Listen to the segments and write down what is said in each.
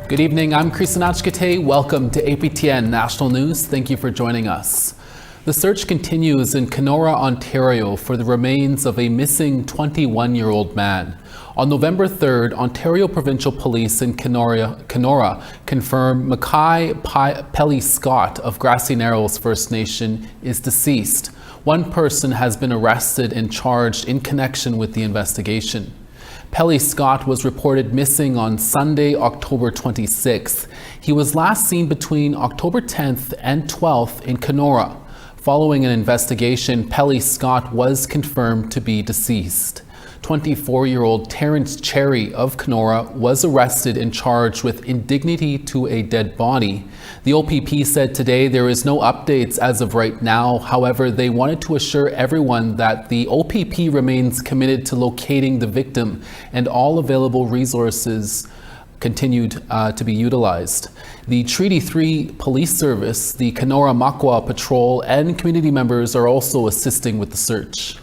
Good evening, I'm Krisanachkate. Welcome to APTN National News. Thank you for joining us. The search continues in Kenora, Ontario for the remains of a missing 21-year-old man. On November 3rd, Ontario Provincial Police in Kenora confirmed Mackay Pelly Scott of Grassy Narrows First Nation is deceased. One person has been arrested and charged in connection with the investigation. Pelly Scott was reported missing on Sunday, October 26th. He was last seen between October 10th and 12th in Kenora. Following an investigation, Pelly Scott was confirmed to be deceased. 24-year-old Terrence Cherry of Kenora was arrested and charged with indignity to a dead body. The OPP said today there is no updates as of right now. However, they wanted to assure everyone that the OPP remains committed to locating the victim and all available resources continued to be utilized. The Treaty 3 Police Service, the Kenora Makwa Patrol, and community members are also assisting with the search.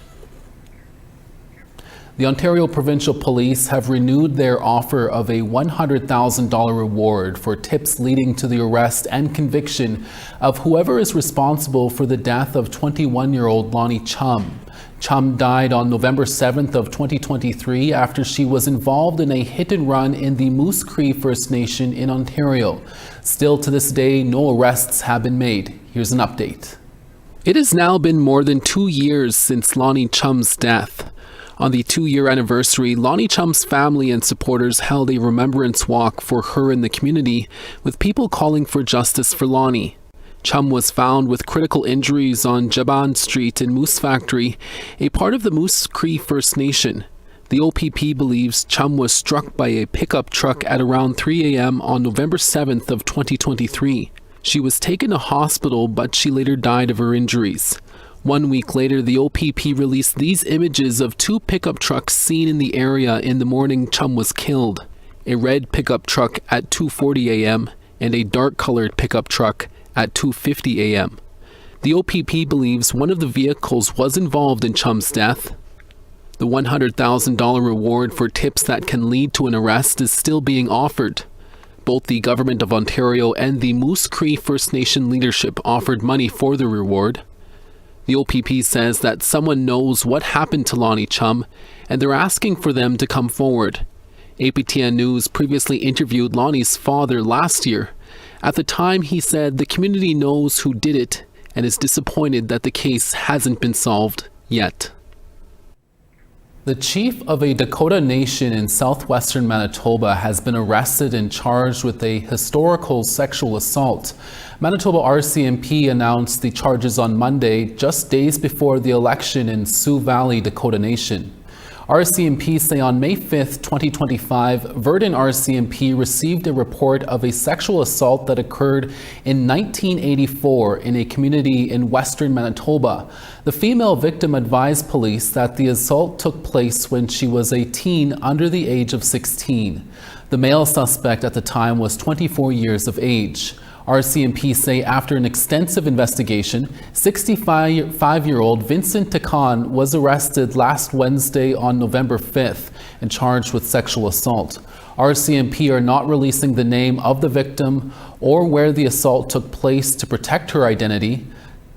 The Ontario Provincial Police have renewed their offer of a $100,000 reward for tips leading to the arrest and conviction of whoever is responsible for the death of 21-year-old Loni Chum. Chum died on November 7th of 2023 after she was involved in a hit and run in the Moose Cree First Nation in Ontario. Still to this day, no arrests have been made. Here's an update. It has now been more than 2 years since Loni Chum's death. On the 2-year anniversary, Loni Chum's family and supporters held a remembrance walk for her in the community, with people calling for justice for Loni. Chum was found with critical injuries on Jaban Street in Moose Factory, a part of the Moose Cree First Nation. The OPP believes Chum was struck by a pickup truck at around 3 a.m. on November 7th of 2023. She was taken to hospital, but she later died of her injuries. 1 week later, the OPP released these images of 2 pickup trucks seen in the area in the morning Chum was killed. A red pickup truck at 2:40 a.m. and a dark-colored pickup truck at 2:50 a.m. The OPP believes one of the vehicles was involved in Chum's death. The $100,000 reward for tips that can lead to an arrest is still being offered. Both the Government of Ontario and the Moose Cree First Nation leadership offered money for the reward. The OPP says that someone knows what happened to Loni Chum, and they're asking for them to come forward. APTN News previously interviewed Loni's father last year. At the time, he said the community knows who did it and is disappointed that the case hasn't been solved yet. The chief of a Dakota Nation in southwestern Manitoba has been arrested and charged with a historical sexual assault. Manitoba RCMP announced the charges on Monday, just days before the election in Sioux Valley, Dakota Nation. RCMP say on May 5th, 2025, Verdun RCMP received a report of a sexual assault that occurred in 1984 in a community in western Manitoba. The female victim advised police that the assault took place when she was a teen under the age of 16. The male suspect at the time was 24 years of age. RCMP say after an extensive investigation, 65-year-old Vincent Takan was arrested last Wednesday on November 5th and charged with sexual assault. RCMP are not releasing the name of the victim or where the assault took place to protect her identity.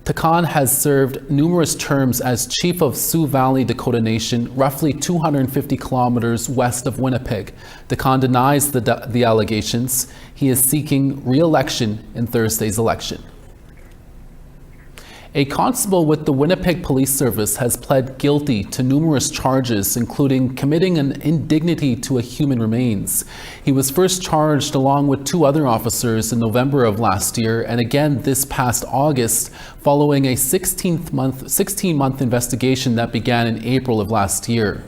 Takan has served numerous terms as chief of Sioux Valley, Dakota Nation, roughly 250 kilometers west of Winnipeg. Takan denies the allegations. He is seeking re-election in Thursday's election. A constable with the Winnipeg Police Service has pled guilty to numerous charges, including committing an indignity to a human remains. He was first charged along with 2 other officers in November of last year and again this past August following a 16-month investigation that began in April of last year.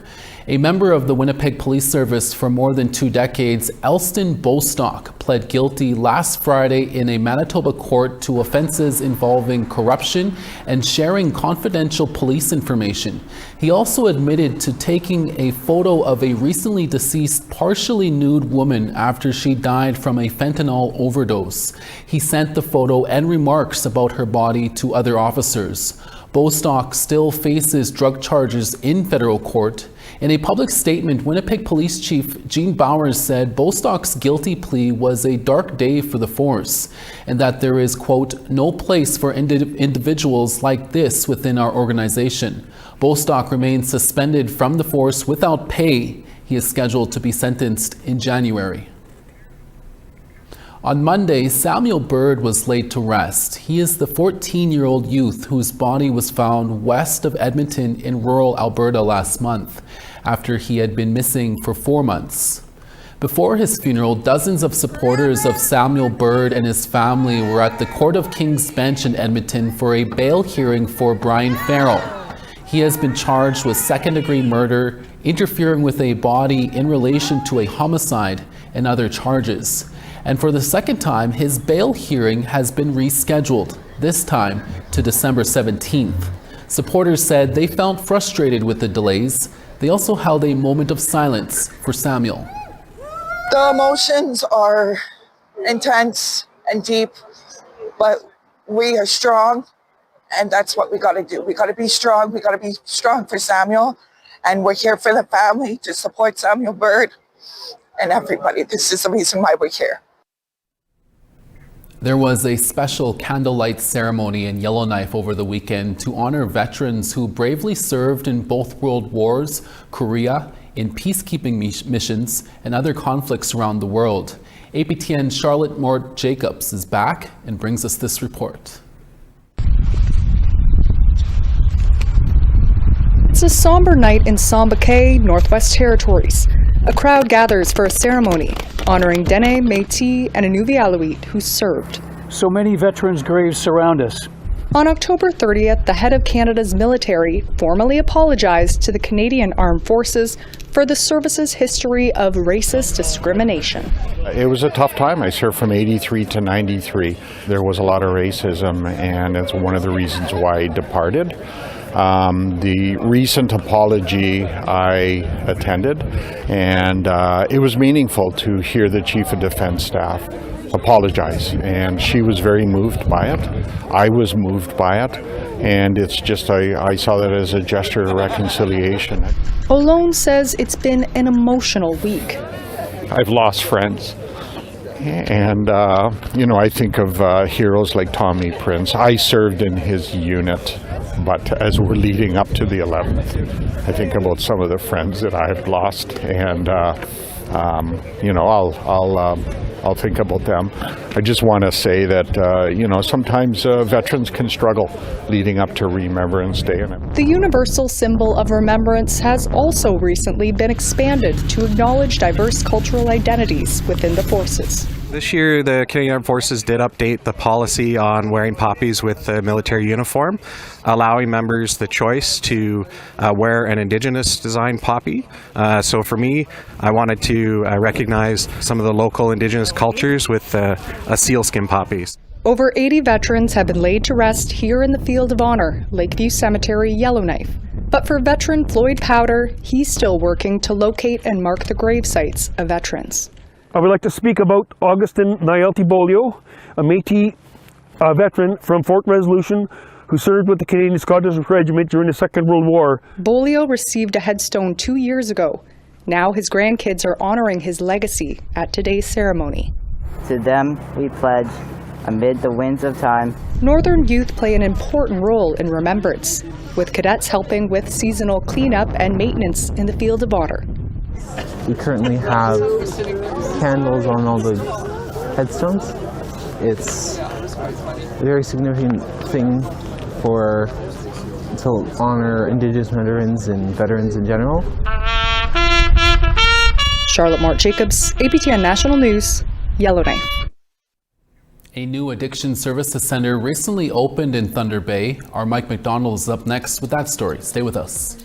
A member of the Winnipeg Police Service for more than 2 decades, Elston Bostock, pled guilty last Friday in a Manitoba court to offenses involving corruption and sharing confidential police information. He also admitted to taking a photo of a recently deceased partially nude woman after she died from a fentanyl overdose. He sent the photo and remarks about her body to other officers. Bostock still faces drug charges in federal court. In a public statement, Winnipeg Police Chief Gene Bowers said Bostock's guilty plea was a dark day for the force and that there is, quote, no place for individuals like this within our organization. Bostock remains suspended from the force without pay. He is scheduled to be sentenced in January. On Monday, Samuel Bird was laid to rest. He is the 14-year-old youth whose body was found west of Edmonton in rural Alberta last month, after he had been missing for 4 months. Before his funeral, dozens of supporters of Samuel Bird and his family were at the Court of King's Bench in Edmonton for a bail hearing for Brian Farrell. He has been charged with second-degree murder, interfering with a body in relation to a homicide, and other charges. And for the second time, his bail hearing has been rescheduled, this time to December 17th. Supporters said they felt frustrated with the delays. They also held a moment of silence for Samuel. The emotions are intense and deep, but we are strong, and that's what we got to do. We got to be strong. We got to be strong for Samuel, and we're here for the family to support Samuel Bird and everybody. This is the reason why we're here. There was a special candlelight ceremony in Yellowknife over the weekend to honor veterans who bravely served in both World Wars, Korea, in peacekeeping missions, and other conflicts around the world. APTN Charlotte Mort Jacobs is back and brings us this report. It's a somber night in Samba Cay, Northwest Territories. A crowd gathers for a ceremony honoring Dene, Métis, and Inuvialuit who served. So many veterans' graves surround us. On October 30th, the head of Canada's military formally apologized to the Canadian Armed Forces for the service's history of racist discrimination. It was a tough time. I served from 83 to 93. There was a lot of racism, and that's one of the reasons why I departed. The recent apology I attended, and it was meaningful to hear the Chief of Defence Staff apologize, and she was very moved by it. I was moved by it, and it's just I saw that as a gesture of reconciliation. Olone says it's been an emotional week. I've lost friends. And, I think of heroes like Tommy Prince. I served in his unit, but as we're leading up to the 11th, I think about some of the friends that I've lost, and, I'll think about them. I just want to say that, sometimes veterans can struggle leading up to Remembrance Day. The universal symbol of remembrance has also recently been expanded to acknowledge diverse cultural identities within the forces. This year, the Canadian Armed Forces did update the policy on wearing poppies with the military uniform, allowing members the choice to wear an Indigenous designed poppy. So for me, I wanted to recognize some of the local Indigenous cultures with a sealskin poppies. Over 80 veterans have been laid to rest here in the Field of Honor, Lakeview Cemetery, Yellowknife. But for veteran Floyd Powder, he's still working to locate and mark the grave sites of veterans. I would like to speak about Augustin Nialty Bolio, a Métis veteran from Fort Resolution who served with the Canadian Scottish Regiment during the Second World War. Bolio received a headstone 2 years ago. Now his grandkids are honoring his legacy at today's ceremony. To them we pledge, amid the winds of time. Northern youth play an important role in remembrance, with cadets helping with seasonal cleanup and maintenance in the Field of Honor. We currently have candles on all the headstones. It's a very significant thing to honor Indigenous veterans and veterans in general. Charlotte Mort Jacobs, APTN National News, Yellowknife. A new addiction services center recently opened in Thunder Bay. Our Mike McDonald is up next with that story. Stay with us.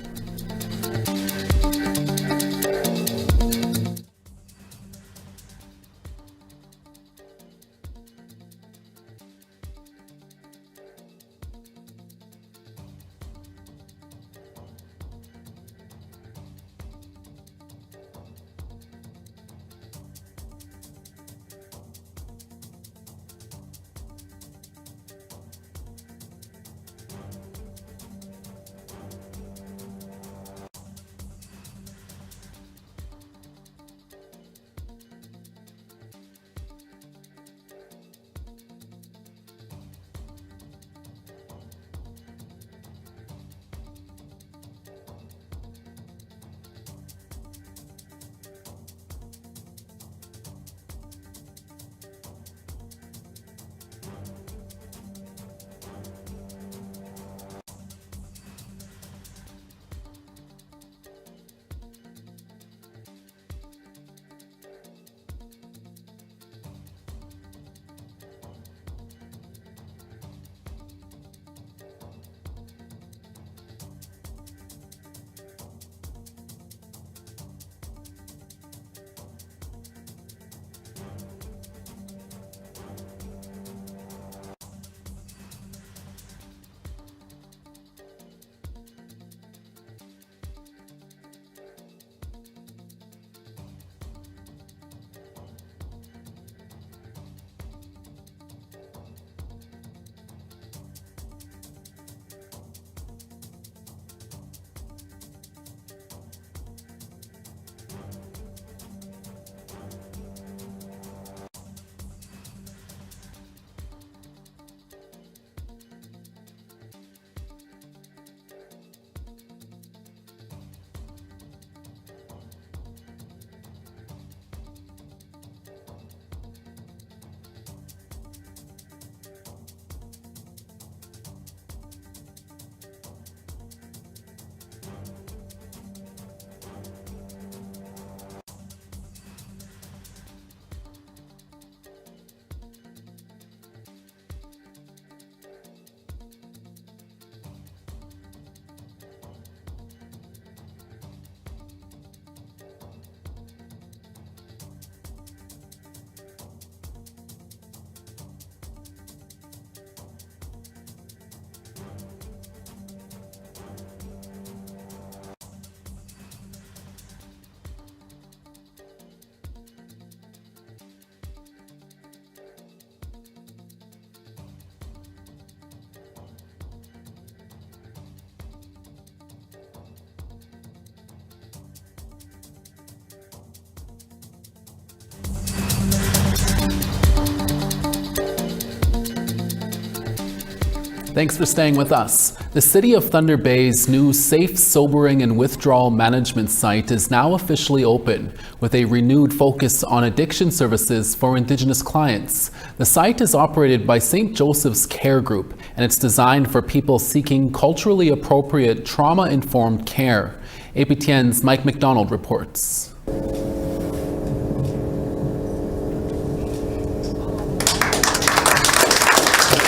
Thanks for staying with us. The City of Thunder Bay's new safe, sobering, and withdrawal management site is now officially open, with a renewed focus on addiction services for Indigenous clients. The site is operated by St. Joseph's Care Group, and it's designed for people seeking culturally appropriate, trauma-informed care. APTN's Mike McDonald reports.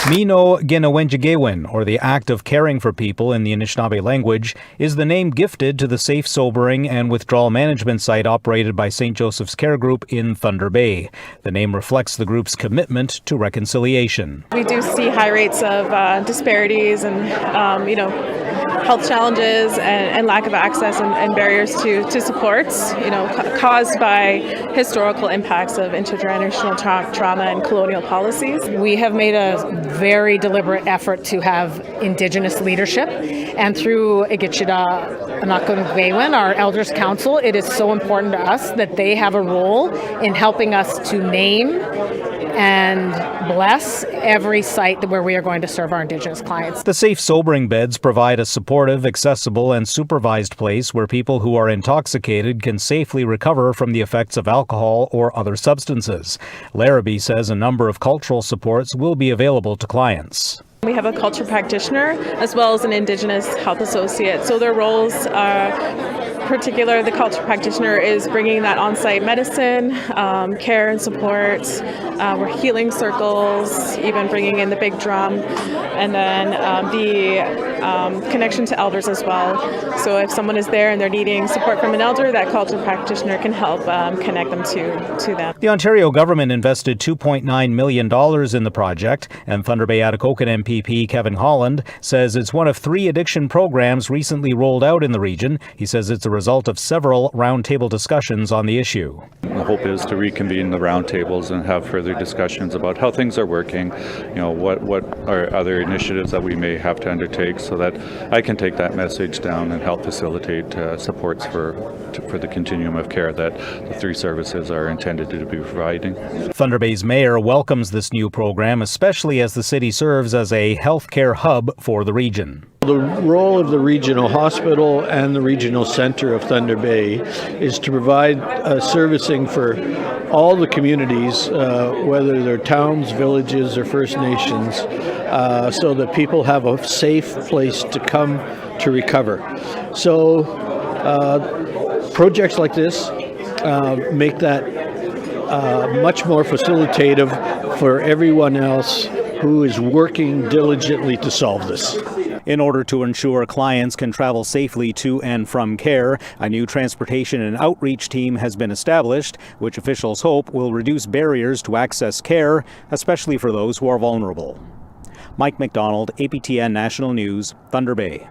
Mino Ginawenjigewin, or the act of caring for people in the Anishinaabe language, is the name gifted to the safe, sobering, and withdrawal management site operated by St. Joseph's Care Group in Thunder Bay. The name reflects the group's commitment to reconciliation. We do see high rates of disparities and, health challenges and lack of access and barriers to supports, caused by historical impacts of intergenerational trauma and colonial policies. We have made a very deliberate effort to have Indigenous leadership, and through Igichida Anakunagwewin, our Elders Council, it is so important to us that they have a role in helping us to name and bless every site where we are going to serve our Indigenous clients. The safe sobering beds provide a supportive, accessible, and supervised place where people who are intoxicated can safely recover from the effects of alcohol or other substances. Larrabee says a number of cultural supports will be available to clients. We have a culture practitioner as well as an Indigenous health associate. So their roles are particular. The culture practitioner is bringing that on-site medicine, care and support. We're healing circles, even bringing in the big drum, and then the connection to elders as well. So if someone is there and they're needing support from an elder, that culture practitioner can help connect them to them. The Ontario government invested $2.9 million in the project, and Thunder Bay Atikokan MPP Kevin Holland says it's one of 3 addiction programs recently rolled out in the region. He says it's a result of several roundtable discussions on the issue. The hope is to reconvene the roundtables and have further discussions about how things are working, what are other initiatives that we may have to undertake, so that I can take that message down and help facilitate supports for the continuum of care that the 3 services are intended to be providing. Thunder Bay's mayor welcomes this new program, especially as the city serves as a healthcare hub for the region. The role of the regional hospital and the regional center of Thunder Bay is to provide servicing for all the communities, whether they're towns, villages, or First Nations, so that people have a safe place to come to recover. So projects like this make that much more facilitative for everyone else who is working diligently to solve this. In order to ensure clients can travel safely to and from care, a new transportation and outreach team has been established, which officials hope will reduce barriers to access care, especially for those who are vulnerable. Mike McDonald, APTN National News, Thunder Bay.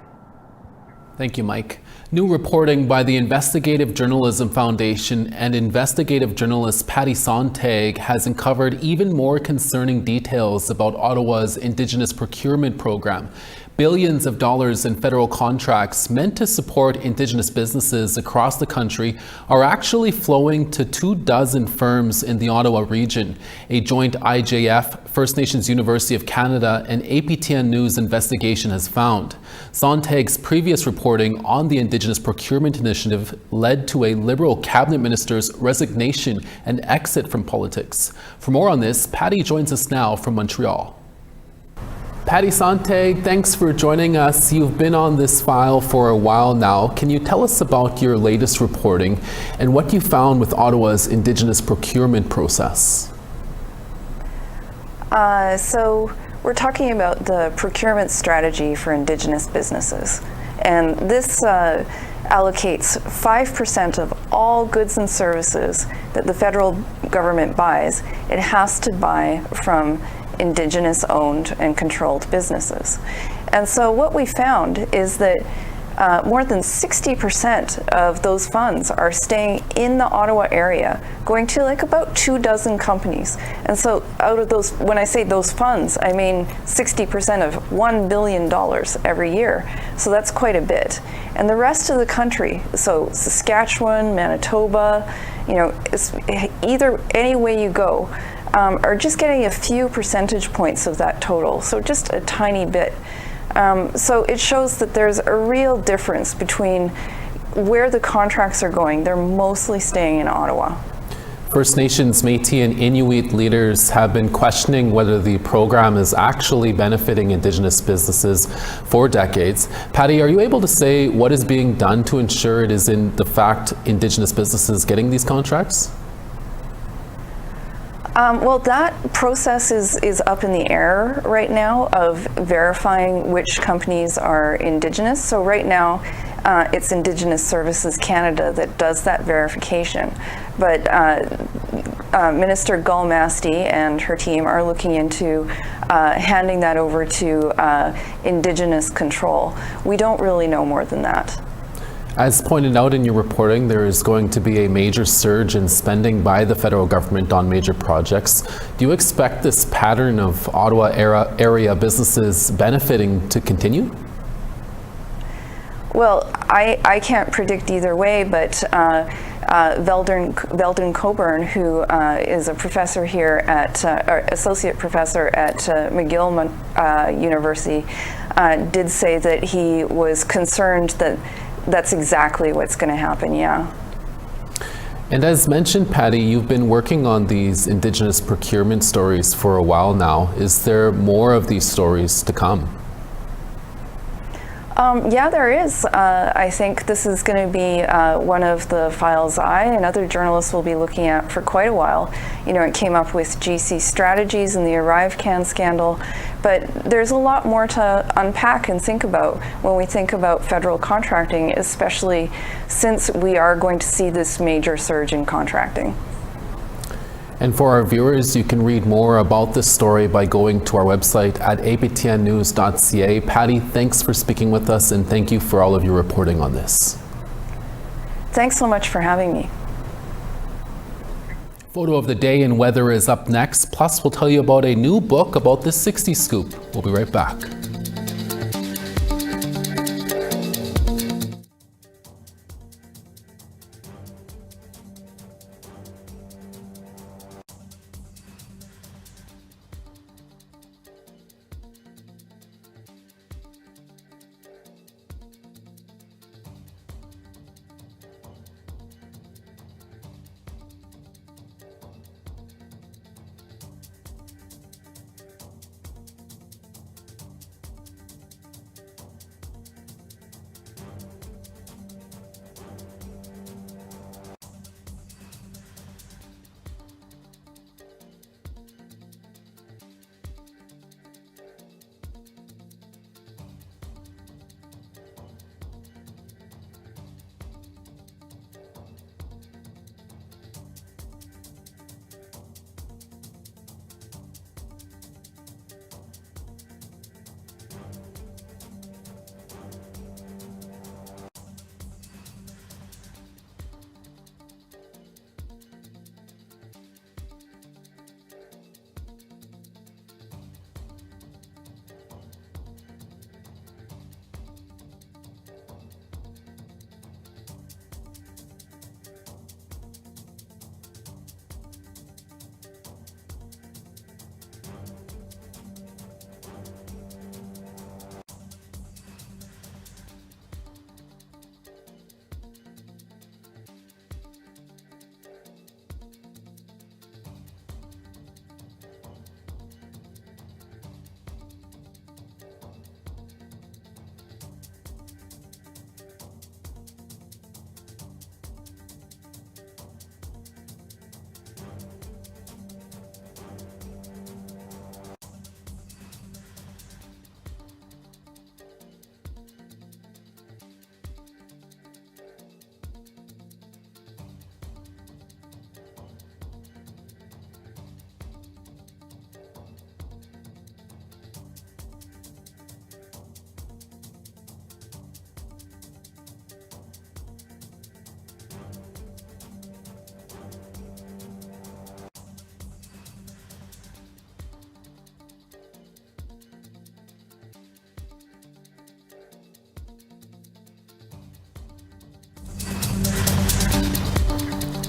Thank you, Mike. New reporting by the Investigative Journalism Foundation and investigative journalist Patty Sontag has uncovered even more concerning details about Ottawa's Indigenous procurement program. Billions of dollars in federal contracts meant to support Indigenous businesses across the country are actually flowing to 24 firms in the Ottawa region. A joint IJF, First Nations University of Canada, and APTN News investigation has found. Sontag's previous reporting on the Indigenous Procurement Initiative led to a Liberal cabinet minister's resignation and exit from politics. For more on this, Patty joins us now from Montreal. Patty Sontag, thanks for joining us. You've been on this file for a while now. Can you tell us about your latest reporting and what you found with Ottawa's Indigenous procurement process? So we're talking about the procurement strategy for Indigenous businesses. And this allocates 5% of all goods and services that the federal government buys. It has to buy from Indigenous owned and controlled businesses. And so what we found is that more than 60% of those funds are staying in the Ottawa area, going to like about 24 companies. And so out of those, when I say those funds, I mean 60% of $1 billion every year. So that's quite a bit. And the rest of the country, so Saskatchewan, Manitoba, it's either any way you go, are just getting a few percentage points of that total, so just a tiny bit. So it shows that there's a real difference between where the contracts are going. They're mostly staying in Ottawa. First Nations, Métis and Inuit leaders have been questioning whether the program is actually benefiting Indigenous businesses for decades. Patty, are you able to say what is being done to ensure it is in the fact Indigenous businesses getting these contracts? Well, that process is up in the air right now of verifying which companies are Indigenous. So right now, it's Indigenous Services Canada that does that verification. But Minister Gull Masti and her team are looking into handing that over to Indigenous control. We don't really know more than that. As pointed out in your reporting, there is going to be a major surge in spending by the federal government on major projects. Do you expect this pattern of Ottawa area businesses benefiting to continue? Well, I can't predict either way, but Veldon Coburn, who is a professor here at, or associate professor at McGill University, did say that he was concerned that that's exactly what's going to happen, yeah. And as mentioned, Patty, you've been working on these Indigenous procurement stories for a while now. Is there more of these stories to come? Yeah, there is. I think this is going to be one of the files I and other journalists will be looking at for quite a while. You know, it came up with GC Strategies and the ArriveCan scandal, but there's a lot more to unpack and think about when we think about federal contracting, especially since we are going to see this major surge in contracting. And for our viewers, you can read more about this story by going to our website at aptnnews.ca. Patty, thanks for speaking with us, and thank you for all of your reporting on this. Thanks so much for having me. Photo of the day and weather is up next. Plus, we'll tell you about a new book about the 60s scoop. We'll be right back.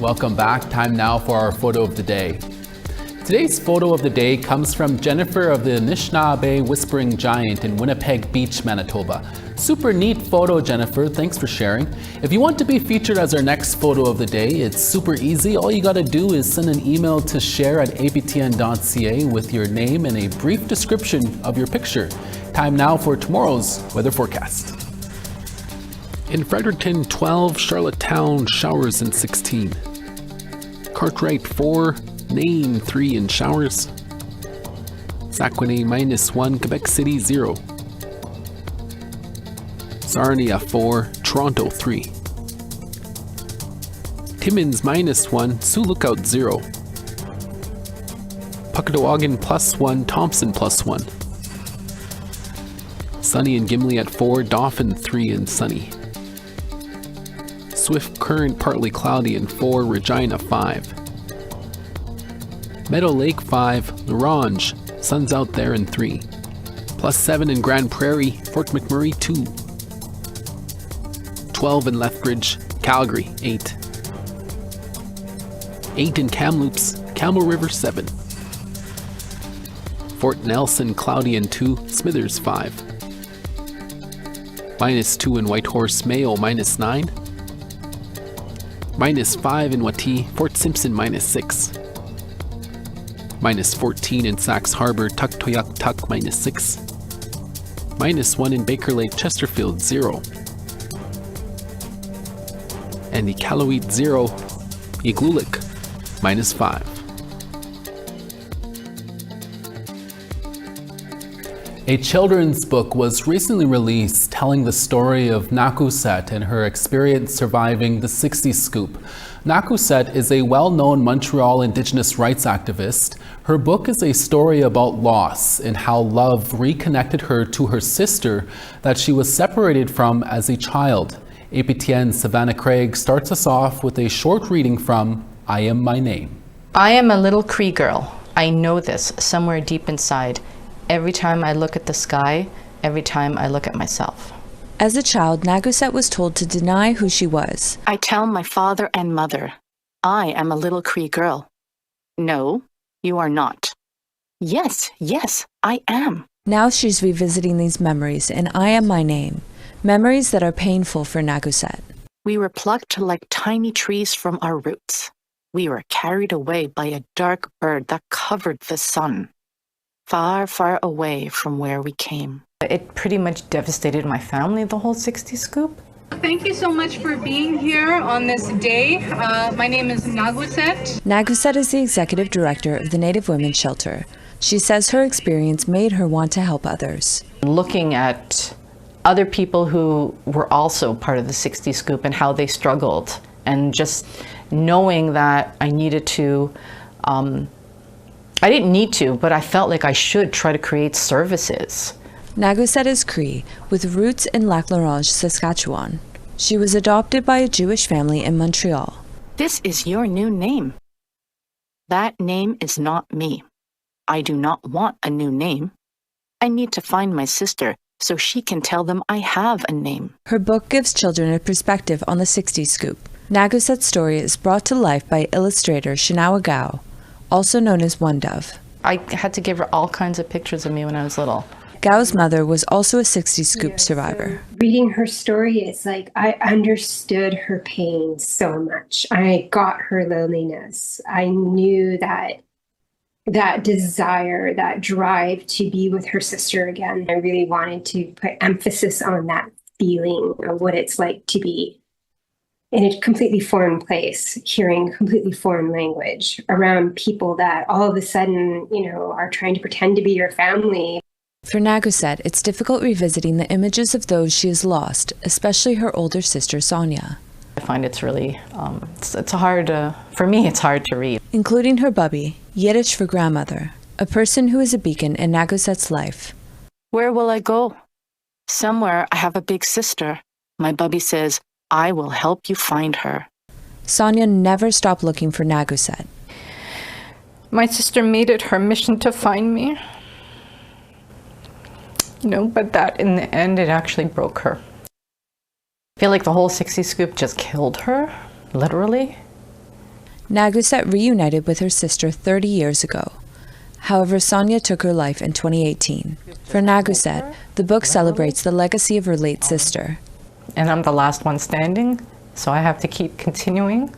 Welcome back. Time now for our photo of the day. Today's photo of the day comes from Jennifer of the Anishinaabe Whispering Giant in Winnipeg Beach, Manitoba. Super neat photo, Jennifer. Thanks for sharing. If you want to be featured as our next photo of the day, it's super easy. All you got to do is send an email to share@aptn.ca with your name and a brief description of your picture. Time now for tomorrow's weather forecast. In Fredericton, 12, Charlottetown, showers and 16. Cartwright, 4, Nain, 3 and showers. Saguenay, -1, Quebec City, 0. Sarnia, 4, Toronto, 3. Timmins, -1, Sioux Lookout, 0. Puckadowagan, +1, Thompson, +1. Sunny and Gimli at 4, Dauphin, 3 and sunny. Swift Current, partly cloudy and 4, Regina, 5. Meadow Lake, 5, Larange, sun's out there in 3. +7 in Grand Prairie, Fort McMurray, 2. 12 in Lethbridge, Calgary, 8. 8 in Kamloops, Campbell River, 7. Fort Nelson, cloudy and 2, Smithers, 5. -2 in Whitehorse, Mayo, -9. -5 in Wati, Fort Simpson, -6. -14 in Saxe Harbor, Tuktoyaktuk, -6. -1 in Baker Lake, Chesterfield, 0. And Iqaluit, 0. Igloolik, -5. A children's book was recently released telling the story of Nakuset and her experience surviving the 60s scoop. Nakuset is a well-known Montreal Indigenous rights activist. Her book is a story about loss and how love reconnected her to her sister that she was separated from as a child. APTN Savannah Craig starts us off with a short reading from I Am My Name. I am a little Cree girl. I know this somewhere deep inside. Every time I look at the sky, every time I look at myself. As a child, Nakuset was told to deny who she was. I tell my father and mother, I am a little Cree girl. No, you are not. Yes, I am. Now she's revisiting these memories in I Am My Name, memories that are painful for Nakuset. We were plucked like tiny trees from our roots. We were carried away by a dark bird that covered the sun. Far, far away from where we came. It pretty much devastated my family, the whole 60s scoop. Thank you so much for being here on this day. My name is Nakuset. Nakuset is the executive director of the Native Women's Shelter. She says her experience made her want to help others. Looking at other people who were also part of the 60s scoop and how they struggled, and just knowing that I needed to I didn't need to, but I felt like I should try to create services. Nakuset is Cree, with roots in Lac La Ronge, Saskatchewan. She was adopted by a Jewish family in Montreal. This is your new name. That name is not me. I do not want a new name. I need to find my sister so she can tell them I have a name. Her book gives children a perspective on the 60s scoop. Nakuset's story is brought to life by illustrator Shinawa Gao, also known as One Dove. I had to give her all kinds of pictures of me when I was little. Gao's mother was also a 60s scoop survivor. So reading her story, it's like I understood her pain so much. I got her loneliness. I knew that desire, that drive to be with her sister again. I really wanted to put emphasis on that feeling of what it's like to be in a completely foreign place, hearing completely foreign language around people that all of a sudden, are trying to pretend to be your family. For Nakuset, it's difficult revisiting the images of those she has lost, especially her older sister, Sonia. I find it's really, it's hard, for me, it's hard to read. Including her bubby, Yiddish for grandmother, a person who is a beacon in Nakuset's life. Where will I go? Somewhere I have a big sister. My bubby says, I will help you find her. Sonia never stopped looking for Nakuset. My sister made it her mission to find me. But that in the end, it actually broke her. I feel like the whole 60s scoop just killed her, literally. Nakuset reunited with her sister 30 years ago. However, Sonia took her life in 2018. For Naguset, the book celebrates the legacy of her late sister. And I'm the last one standing, so I have to keep continuing.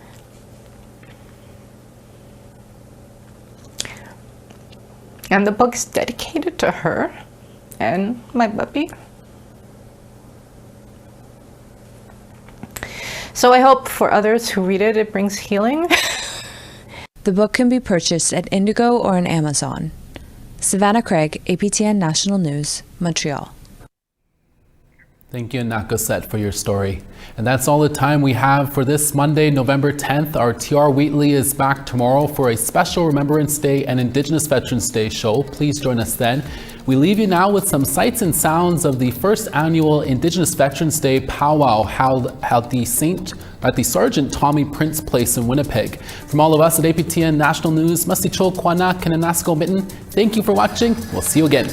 And the book's dedicated to her and my puppy. So I hope for others who read it, it brings healing. The book can be purchased at Indigo or on Amazon. Savannah Craig, APTN National News, Montreal. Thank you, Naguset, for your story. And that's all the time we have for this Monday, November 10th. Our TR Wheatley is back tomorrow for a special Remembrance Day and Indigenous Veterans Day show. Please join us then. We leave you now with some sights and sounds of the first annual Indigenous Veterans Day powwow held at the Sergeant Tommy Prince Place in Winnipeg. From all of us at APTN National News, Masti Chol Kwana Kananasko Mitten, thank you for watching. We'll see you again.